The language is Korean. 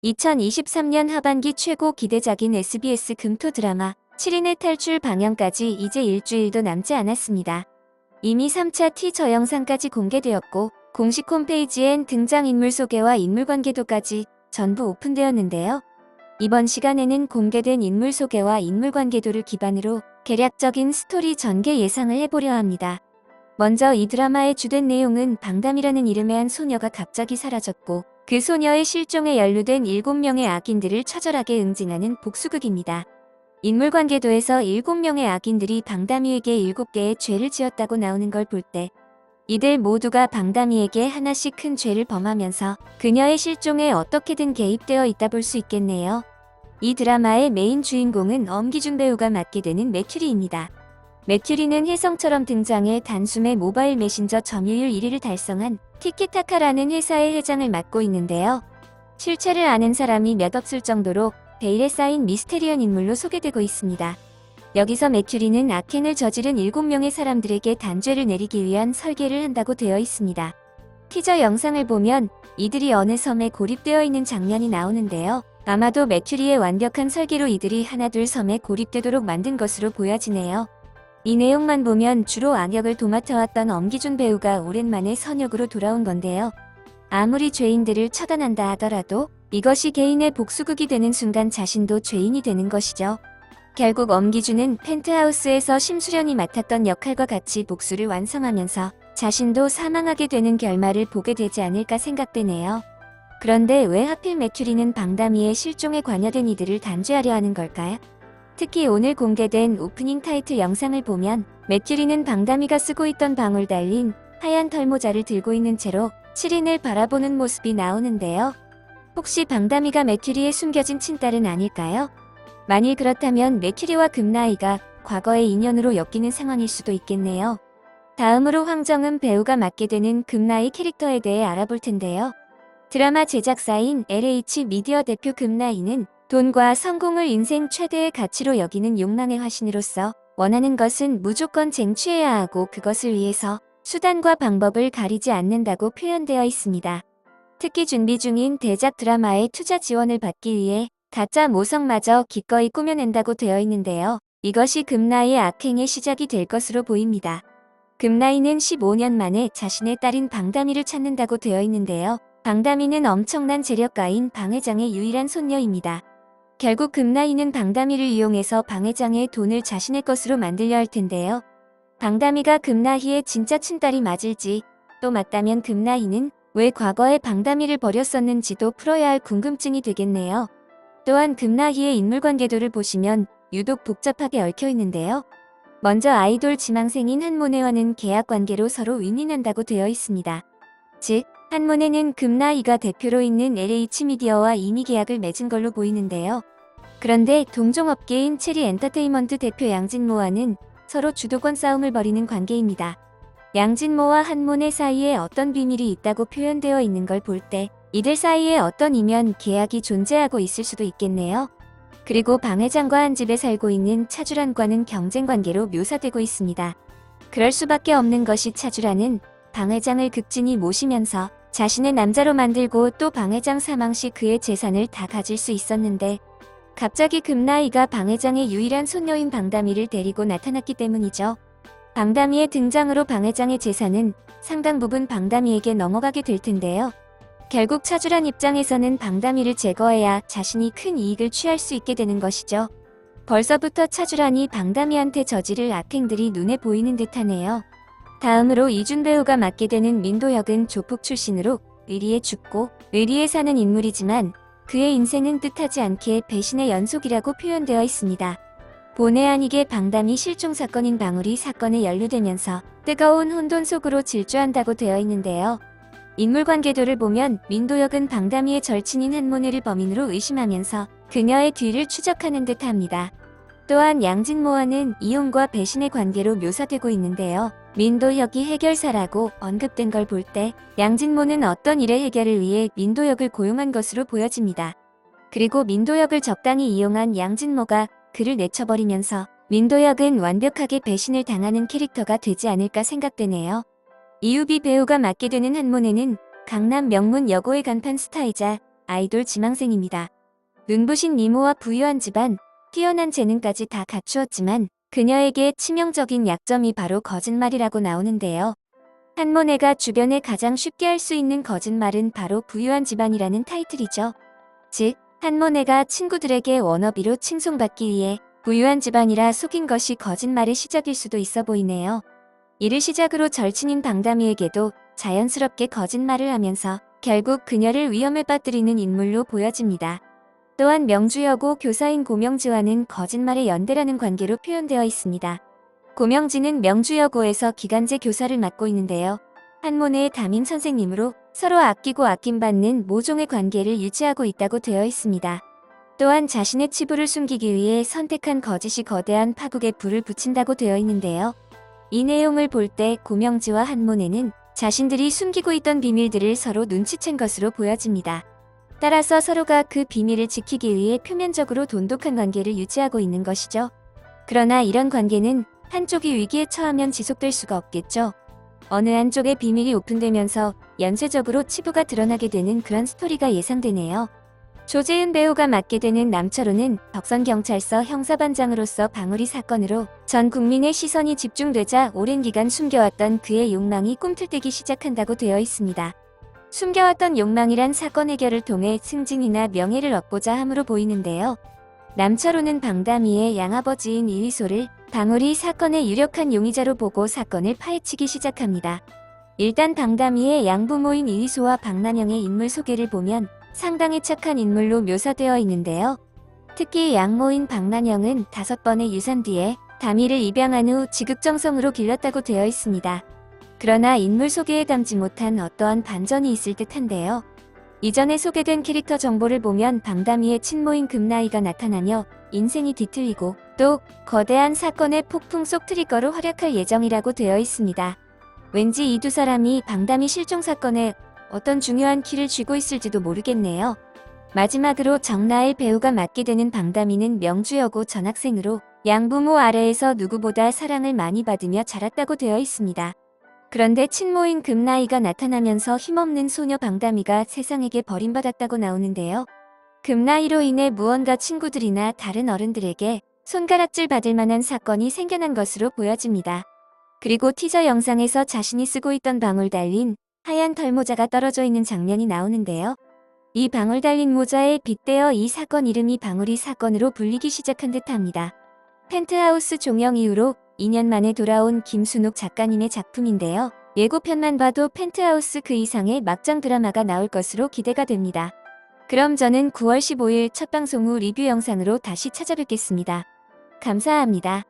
2023년 하반기 최고 기대작인 SBS 금토 드라마 7인의 탈출 방영까지 이제 일주일도 남지 않았습니다. 이미 3차 티저 영상까지 공개되었고 공식 홈페이지엔 등장인물 소개와 인물관계도까지 전부 오픈되었는데요. 이번 시간에는 공개된 인물 소개와 인물관계도를 기반으로 개략적인 스토리 전개 예상을 해보려 합니다. 먼저 이 드라마의 주된 내용은 방담이라는 이름의 한 소녀가 갑자기 사라졌고 그 소녀의 실종에 연루된 7명의 악인들을 처절하게 응징하는 복수극입니다. 인물관계도에서 7명의 악인들이 방담이에게 7개의 죄를 지었다고 나오는 걸 볼 때 이들 모두가 방담이에게 하나씩 큰 죄를 범하면서 그녀의 실종에 어떻게든 개입되어 있다 볼 수 있겠네요. 이 드라마의 메인 주인공은 엄기준 배우가 맡게 되는 메큐리입니다. 메큐리는 혜성처럼 등장해 단숨에 모바일 메신저 점유율 1위를 달성한 티키타카라는 회사의 회장을 맡고 있는데요. 실체를 아는 사람이 몇 없을 정도로 베일에 쌓인 미스테리한 인물로 소개되고 있습니다. 여기서 메큐리는 악행을 저지른 7명의 사람들에게 단죄를 내리기 위한 설계를 한다고 되어 있습니다. 티저 영상을 보면 이들이 어느 섬에 고립되어 있는 장면이 나오는데요. 아마도 메큐리의 완벽한 설계로 이들이 하나둘 섬에 고립되도록 만든 것으로 보여지네요. 이 내용만 보면 주로 악역을 도맡아왔던 엄기준 배우가 오랜만에 선역으로 돌아온 건데요. 아무리 죄인들을 처단한다 하더라도 이것이 개인의 복수극이 되는 순간 자신도 죄인이 되는 것이죠. 결국 엄기준은 펜트하우스에서 심수련이 맡았던 역할과 같이 복수를 완성하면서 자신도 사망하게 되는 결말을 보게 되지 않을까 생각되네요. 그런데 왜 하필 메큐리는 방담이의 실종에 관여된 이들을 단죄하려 하는 걸까요? 특히 오늘 공개된 오프닝 타이틀 영상을 보면 메큐리는 방담이가 쓰고 있던 방울 달린 하얀 털모자를 들고 있는 채로 7인을 바라보는 모습이 나오는데요. 혹시 방담이가 메큐리의 숨겨진 친딸은 아닐까요? 만일 그렇다면 메큐리와 금나이가 과거의 인연으로 엮이는 상황일 수도 있겠네요. 다음으로 황정음 배우가 맡게 되는 금나이 캐릭터에 대해 알아볼 텐데요. 드라마 제작사인 LH 미디어 대표 금나이는 돈과 성공을 인생 최대의 가치로 여기는 욕망의 화신으로서 원하는 것은 무조건 쟁취해야 하고 그것을 위해서 수단과 방법을 가리지 않는다고 표현되어 있습니다. 특히 준비 중인 대작 드라마의 투자 지원을 받기 위해 가짜 모성마저 기꺼이 꾸며낸다고 되어 있는데요. 이것이 금나이의 악행의 시작이 될 것으로 보입니다. 금나이는 15년 만에 자신의 딸인 방담이를 찾는다고 되어 있는데요. 방담이는 엄청난 재력가인 방 회장의 유일한 손녀입니다. 결국 금나이는 방담이를 이용해서 방 회장의 돈을 자신의 것으로 만들려 할 텐데요. 방담이가 금나이의 진짜 친딸이 맞을지, 또 맞다면 금나이는 왜 과거에 방담이를 버렸었는지도 풀어야 할 궁금증이 되겠네요. 또한 금나이의 인물관계도를 보시면 유독 복잡하게 얽혀 있는데요. 먼저 아이돌 지망생인 한모네와는 계약관계로 서로 윈윈한다고 되어 있습니다. 즉, 한모네는 금나이가 대표로 있는 LH미디어와 이미 계약을 맺은 걸로 보이는데요. 그런데 동종업계인 체리 엔터테인먼트 대표 양진모와는 서로 주도권 싸움을 벌이는 관계입니다. 양진모와 한모네 사이에 어떤 비밀이 있다고 표현되어 있는 걸 볼 때 이들 사이에 어떤 이면 계약이 존재하고 있을 수도 있겠네요. 그리고 방 회장과 한 집에 살고 있는 차주란과는 경쟁관계로 묘사되고 있습니다. 그럴 수밖에 없는 것이 차주란은 방 회장을 극진히 모시면서 자신의 남자로 만들고 또 방 회장 사망 시 그의 재산을 다 가질 수 있었는데 갑자기 금나이가 방 회장의 유일한 손녀인 방담이를 데리고 나타났기 때문이죠. 방담이의 등장으로 방 회장의 재산은 상당 부분 방담이에게 넘어가게 될 텐데요. 결국 차주란 입장에서는 방담이를 제거해야 자신이 큰 이익을 취할 수 있게 되는 것이죠. 벌써부터 차주란이 방담이한테 저지를 악행들이 눈에 보이는 듯하네요. 다음으로 이준 배우가 맡게 되는 민도 역은 조폭 출신으로 의리에 죽고 의리에 사는 인물이지만 그의 인생은 뜻하지 않게 배신의 연속이라고 표현되어 있습니다. 본의 아니게 방담이 실종 사건인 방울이 사건에 연루되면서 뜨거운 혼돈 속으로 질주한다고 되어 있는데요. 인물관계도를 보면 민도 역은 방담이의 절친인 한모네를 범인으로 의심하면서 그녀의 뒤를 추적하는 듯합니다. 또한 양진모와는 이용과 배신의 관계로 묘사되고 있는데요. 민도혁이 해결사라고 언급된 걸 볼 때 양진모는 어떤 일의 해결을 위해 민도혁을 고용한 것으로 보여집니다. 그리고 민도혁을 적당히 이용한 양진모가 그를 내쳐버리면서 민도혁은 완벽하게 배신을 당하는 캐릭터가 되지 않을까 생각되네요. 이유비 배우가 맡게 되는 한모네는 강남 명문 여고의 간판 스타이자 아이돌 지망생입니다. 눈부신 미모와 부유한 집안, 뛰어난 재능까지 다 갖추었지만 그녀에게 치명적인 약점이 바로 거짓말이라고 나오는데요. 한모네가 주변에 가장 쉽게 할 수 있는 거짓말은 바로 부유한 집안이라는 타이틀이죠. 즉, 한모네가 친구들에게 워너비로 칭송받기 위해 부유한 집안이라 속인 것이 거짓말의 시작일 수도 있어 보이네요. 이를 시작으로 절친인 방다미에게도 자연스럽게 거짓말을 하면서 결국 그녀를 위험에 빠뜨리는 인물로 보여집니다. 또한 명주여고 교사인 고명지와는 거짓말의 연대라는 관계로 표현되어 있습니다. 고명지는 명주여고에서 기간제 교사를 맡고 있는데요. 한모네의 담임 선생님으로 서로 아끼고 아낌받는 모종의 관계를 유지하고 있다고 되어 있습니다. 또한 자신의 치부를 숨기기 위해 선택한 거짓이 거대한 파국에 불을 붙인다고 되어 있는데요. 이 내용을 볼 때 고명지와 한모네는 자신들이 숨기고 있던 비밀들을 서로 눈치챈 것으로 보여집니다. 따라서 서로가 그 비밀을 지키기 위해 표면적으로 돈독한 관계를 유지하고 있는 것이죠. 그러나 이런 관계는 한쪽이 위기에 처하면 지속될 수가 없겠죠. 어느 한쪽의 비밀이 오픈되면서 연쇄적으로 치부가 드러나게 되는 그런 스토리가 예상되네요. 조재은 배우가 맡게 되는 남철호는 덕선경찰서 형사반장으로서 방울이 사건으로 전 국민의 시선이 집중되자 오랜 기간 숨겨왔던 그의 욕망이 꿈틀대기 시작한다고 되어 있습니다. 숨겨왔던 욕망이란 사건 해결을 통해 승진이나 명예를 얻고자 함으로 보이는데요. 남철호는 방다미의 양아버지인 이휘소를 방울이 사건의 유력한 용의자로 보고 사건을 파헤치기 시작합니다. 일단 방다미의 양부모인 이휘소와 박난영의 인물 소개를 보면 상당히 착한 인물로 묘사되어 있는데요. 특히 양모인 박난영은 5번의 유산 뒤에 다미를 입양한 후 지극정성으로 길렀다고 되어 있습니다. 그러나 인물 소개에 담지 못한 어떠한 반전이 있을 듯한데요. 이전에 소개된 캐릭터 정보를 보면 방다미의 친모인 금나이가 나타나며 인생이 뒤틀리고 또 거대한 사건의 폭풍 속 트리거로 활약할 예정이라고 되어 있습니다. 왠지 이 두 사람이 방다미 실종 사건에 어떤 중요한 키를 쥐고 있을지도 모르겠네요. 마지막으로 정나엘 배우가 맡게 되는 방다미는 명주여고 전학생으로 양부모 아래에서 누구보다 사랑을 많이 받으며 자랐다고 되어 있습니다. 그런데 친모인 금나이가 나타나면서 힘없는 소녀 방다미가 세상에게 버림받았다고 나오는데요. 금나이로 인해 무언가 친구들이나 다른 어른들에게 손가락질 받을 만한 사건이 생겨난 것으로 보여집니다. 그리고 티저 영상에서 자신이 쓰고 있던 방울 달린 하얀 털모자가 떨어져 있는 장면이 나오는데요. 이 방울 달린 모자에 빗대어 이 사건 이름이 방울이 사건으로 불리기 시작한 듯합니다. 펜트하우스 종영 이후로 2년 만에 돌아온 김순옥 작가님의 작품인데요. 예고편만 봐도 펜트하우스 그 이상의 막장 드라마가 나올 것으로 기대가 됩니다. 그럼 저는 9월 15일 첫 방송 후 리뷰 영상으로 다시 찾아뵙겠습니다. 감사합니다.